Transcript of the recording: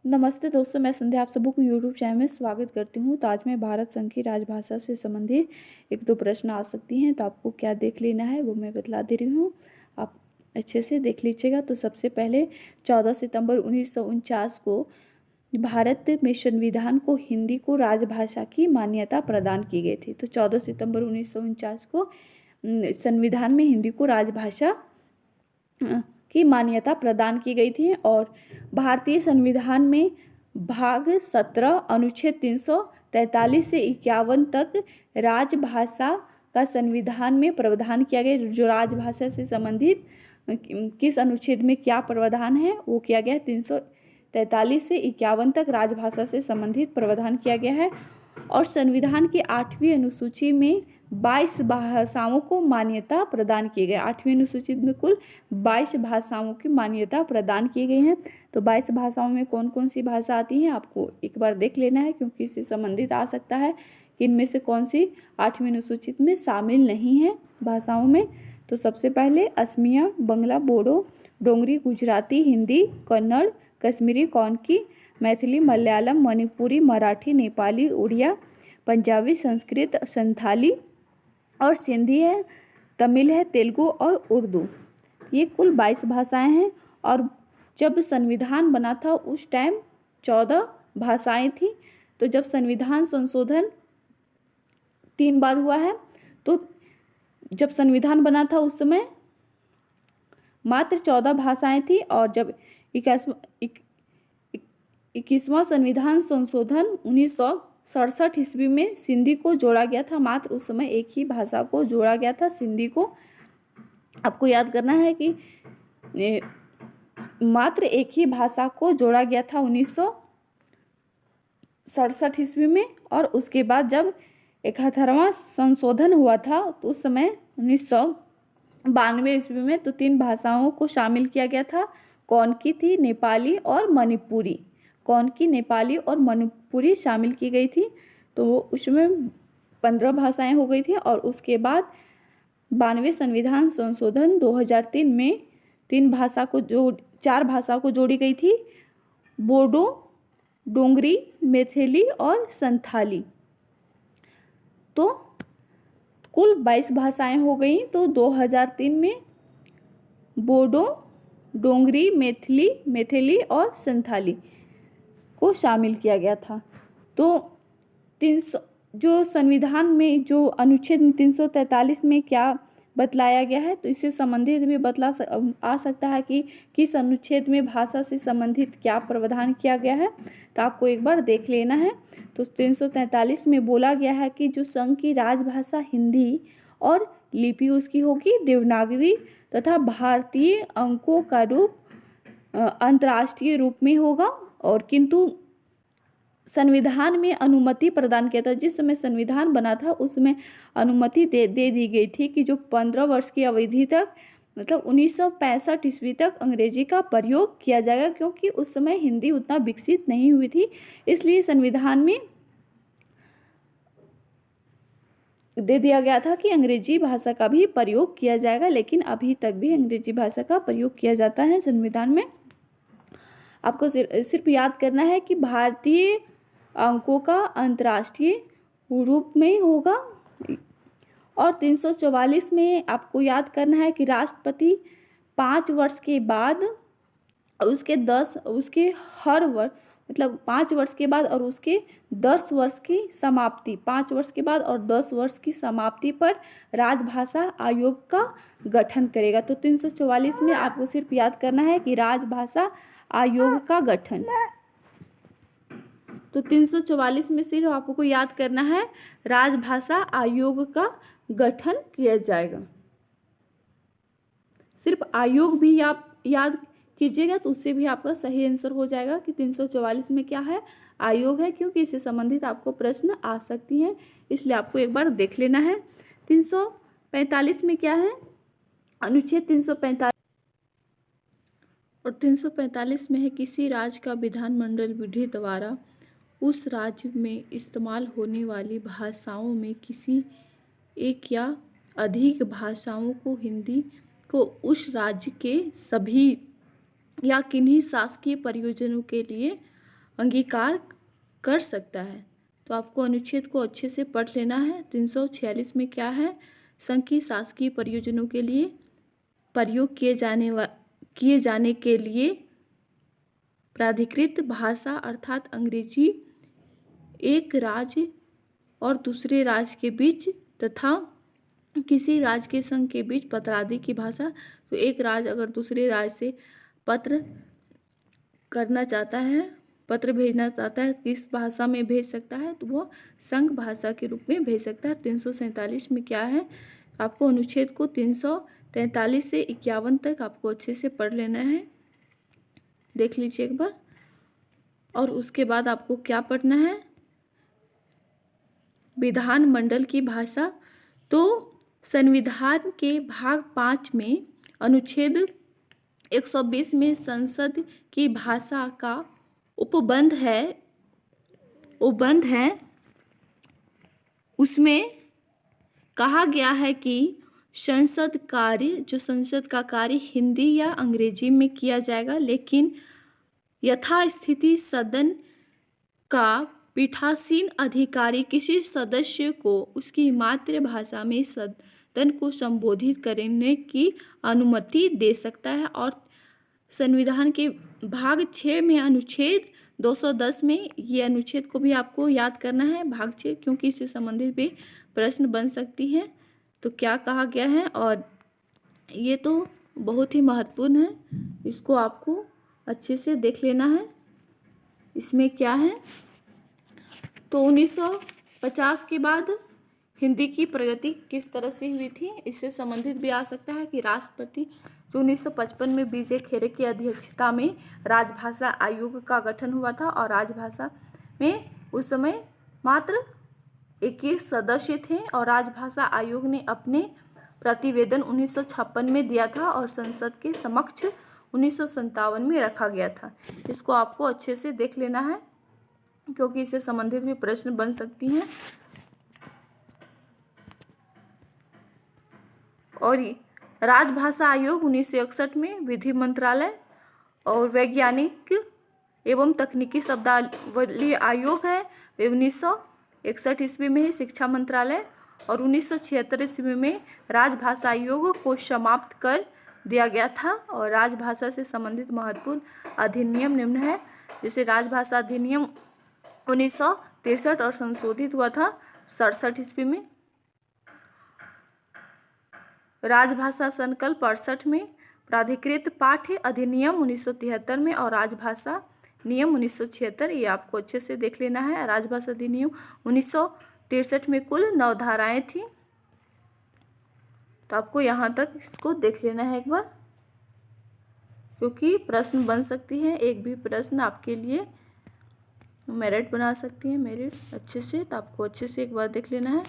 नमस्ते दोस्तों, मैं संध्या आप सबको को यूट्यूब चैनल में स्वागत करती हूँ। तो आज मैं भारत संघ की राजभाषा से संबंधित एक दो प्रश्न आ सकती हैं, तो आपको क्या देख लेना है वो मैं बतला दे रही हूँ। आप अच्छे से देख लीजिएगा। तो सबसे पहले 14 सितंबर 1949 को भारत में संविधान को हिंदी को राजभाषा की मान्यता प्रदान की गई थी। तो 14 सितंबर 1949 को संविधान में हिंदी को राजभाषा की मान्यता प्रदान की गई थी। और भारतीय संविधान में भाग 17 अनुच्छेद 343 से 51 तक राजभाषा का संविधान में प्रावधान किया गया। जो राजभाषा से संबंधित किस अनुच्छेद में क्या प्रावधान है वो किया गया है। 343 से 51 तक राजभाषा से संबंधित प्रावधान किया गया है। और संविधान की 8वीं अनुसूची में 22 भाषाओं को मान्यता प्रदान की गई। 8वीं अनुसूची में कुल 22 भाषाओं की मान्यता प्रदान की गई है। तो 22 भाषाओं में कौन कौन सी भाषा आती हैं आपको एक बार देख लेना है, क्योंकि इससे संबंधित आ सकता है कि इनमें से कौन सी 8वीं अनुसूची में शामिल नहीं है भाषाओं में। तो सबसे पहले असमिया, बंगला, बोडो, डोंगरी, गुजराती, हिंदी, कन्नड़, कश्मीरी, कोंकणी, मैथिली, मलयालम, मणिपुरी, मराठी, नेपाली, उड़िया, पंजाबी, संस्कृत, संथाली और सिंधी है, तमिल है, तेलुगु और उर्दू। ये कुल 22 भाषाएं हैं। और जब संविधान बना था उस टाइम 14 भाषाएं थी। तो जब संविधान संशोधन 3 बार हुआ है, तो जब संविधान बना था उस समय मात्र 14 भाषाएं थी। और जब 21वां संविधान संशोधन 1967 ईस्वी में सिंधी को जोड़ा गया था। मात्र उस समय एक ही भाषा को जोड़ा गया था, सिंधी को। आपको याद करना है कि मात्र एक ही भाषा को जोड़ा गया था 1967 ईस्वी में। और उसके बाद जब 71वां संशोधन हुआ था तो उस समय 1992 ईस्वी में तो 3 भाषाओं को शामिल किया गया था। कोंकणी थी, नेपाली और मणिपुरी। कोंकणी, नेपाली और मणिपुरी शामिल की गई थी। तो उसमें 15 भाषाएं हो गई थी। और उसके बाद 92वें संविधान संशोधन 2003 में 4 भाषा को जोड़ी गई थी, बोडो, डोंगरी, मैथिली और संथाली। तो कुल 22 भाषाएं हो गई। तो 2003 में बोडो, डोंगरी, मैथिली और संथाली को शामिल किया गया था। तो 300 जो संविधान में जो अनुच्छेद 343 में क्या बतलाया गया है, तो इससे संबंधित भी आ सकता है कि किस अनुच्छेद में भाषा से संबंधित क्या प्रावधान किया गया है। तो आपको एक बार देख लेना है। तो 343 में बोला गया है कि जो संघ की राजभाषा हिंदी और लिपि उसकी होगी देवनागरी तथा भारतीय अंकों का रूप अंतर्राष्ट्रीय रूप में होगा। और किंतु संविधान में अनुमति प्रदान किया था, जिस समय संविधान बना था उसमें अनुमति दे दी गई थी कि जो 15 वर्ष की अवधि तक, मतलब 1965 ईस्वी तक अंग्रेजी का प्रयोग किया जाएगा, क्योंकि उस समय हिंदी उतना विकसित नहीं हुई थी। इसलिए संविधान में दे दिया गया था कि अंग्रेजी भाषा का भी प्रयोग किया जाएगा। लेकिन अभी तक भी अंग्रेजी भाषा का प्रयोग किया जाता है संविधान में। आपको सिर्फ याद करना है कि भारतीय अंकों का अंतर्राष्ट्रीय रूप में होगा। और 344 में आपको याद करना है कि राष्ट्रपति 5 वर्ष के बाद उसके हर वर्ष, मतलब 5 वर्ष के बाद और उसके 10 वर्ष की समाप्ति, 5 वर्ष के बाद और 10 वर्ष की समाप्ति पर राजभाषा आयोग का गठन करेगा। तो 344 में आपको सिर्फ याद करना है कि राजभाषा आयोग का गठन। तो 344 में सिर्फ आपको याद करना है राजभाषा आयोग का गठन किया जाएगा। सिर्फ आयोग भी आप याद कीजिएगा तो उससे भी आपका सही आंसर हो जाएगा कि 344 में क्या है, आयोग है, क्योंकि इससे संबंधित आपको प्रश्न आ सकती हैं। इसलिए आपको एक बार देख लेना है। 345 में क्या है, अनुच्छेद 345 और 345 में है किसी राज्य का विधानमंडल विधि द्वारा उस राज्य में इस्तेमाल होने वाली भाषाओं में किसी एक या अधिक भाषाओं को हिंदी को उस राज्य के सभी या किन्हीं शासकीय प्रयोजनों के लिए अंगीकार कर सकता है। तो आपको अनुच्छेद को अच्छे से पढ़ लेना है। 346 में क्या है? संघ की शासकीय प्रयोजनों के लिए प्रयोग किए जाने के लिए प्राधिकृत भाषा अर्थात अंग्रेजी एक राज्य और दूसरे राज्य के बीच तथा किसी राज्य के संघ के बीच पत्र आदि की भाषा। तो एक राज्य अगर दूसरे राज्य से पत्र करना चाहता है, पत्र भेजना चाहता है, किस भाषा में भेज सकता है? तो वो संघ भाषा के रूप में भेज सकता है। 347 में क्या है? आपको अनुच्छेद को 343 से 51 तक आपको अच्छे से पढ़ लेना है। देख लीजिए एक बार। और उसके बाद आपको क्या पढ़ना है? विधानमंडल की भाषा। तो संविधान के भाग 5 में अनुच्छेद 120 में संसद की भाषा का उपबंध है। उसमें कहा गया है कि संसद का कार्य हिंदी या अंग्रेजी में किया जाएगा, लेकिन यथास्थिति सदन का पीठासीन अधिकारी किसी सदस्य को उसकी मातृभाषा में सदन को संबोधित करने की अनुमति दे सकता है। और संविधान के भाग 6 में अनुच्छेद 210 में, ये अनुच्छेद को भी आपको याद करना है, भाग 6, क्योंकि इससे संबंधित भी प्रश्न बन सकती है। तो क्या कहा गया है? और ये तो बहुत ही महत्वपूर्ण है, इसको आपको अच्छे से देख लेना है। इसमें क्या है? तो 1950 के बाद हिंदी की प्रगति किस तरह से हुई थी, इससे संबंधित भी आ सकता है कि राष्ट्रपति जो 1955 में बीजे खेरे की अध्यक्षता में राजभाषा आयोग का गठन हुआ था, और राजभाषा में उस समय मात्र 21 सदस्य थे, और राजभाषा आयोग ने अपने प्रतिवेदन 1956 में दिया था और संसद के समक्ष 1957 में रखा गया था। इसको आपको अच्छे से देख लेना है, क्योंकि इससे संबंधित भी प्रश्न बन सकती हैं। और राजभाषा आयोग 1961 में, विधि मंत्रालय और वैज्ञानिक एवं तकनीकी शब्दावली आयोग है, वे 1961 ईस्वी में ही शिक्षा मंत्रालय, और 1976 ईस्वी में राजभाषा आयोग को समाप्त कर दिया गया था। और राजभाषा से संबंधित महत्वपूर्ण अधिनियम निम्न है, जैसे राजभाषा अधिनियम 1963 और संशोधित हुआ था 67 ईस्वी में, राजभाषा संकल्प 68 में, प्राधिकृत पाठ्य अधिनियम 1973 में, और राजभाषा नियम 1976। ये आपको अच्छे से देख लेना है। राजभाषा अधिनियम 1963 में कुल 9 धाराएं थी। तो आपको यहाँ तक इसको देख लेना है एक बार, क्योंकि प्रश्न बन सकती है। एक भी प्रश्न आपके लिए मेरिट बना सकती है, मेरिट अच्छे से। तो आपको अच्छे से एक बार देख लेना है।